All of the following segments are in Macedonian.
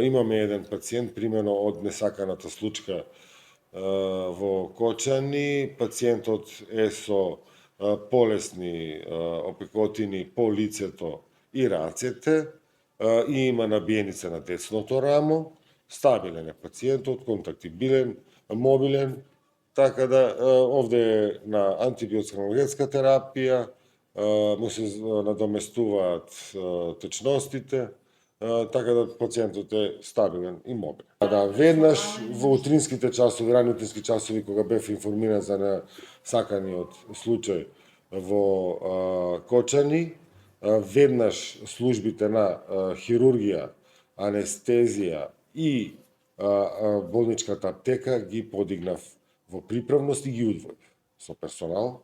Имаме еден пациент, примерно од несаканата случка во Кочани. Пациентот е со полесни опекотини по лицето и рацете и има набиеница на десното рамо. Стабилен е пациентот, контактибилен, мобилен, така да овде е на антибиотска analgetска терапија, му се надоместуваат течностите, така да пациентот е стабилен и мобилен. Да, веднаш во утринските часови, рани утрински часови, кога бев информиран за несаканиот случај во Кочани, веднаш службите на хирургија, анестезија и болничката аптека ги подигнав во приправност и ги удвоив со персонал,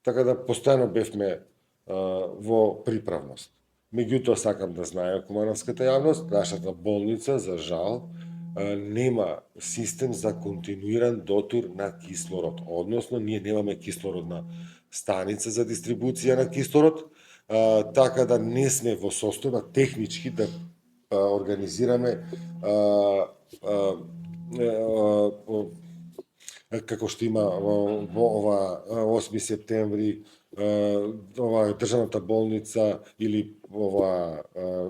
така да постојано бевме во приправност. Меѓутоа, сакам да знае кумановската јавност, нашата болница, за жал, нема систем за континуиран дотур на кислород. Односно, ние немаме кислородна станица за дистрибуција на кислород, така да не сме во состојба технички да организираме како што има во ова 8 септември, ова државната болница или ова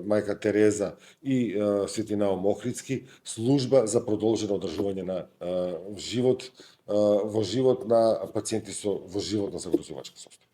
Мајка Тереза и Свети Наум Охридски, служба за продолжено одржување на живот во живот на пациенти со во животно загрозувачка состојба.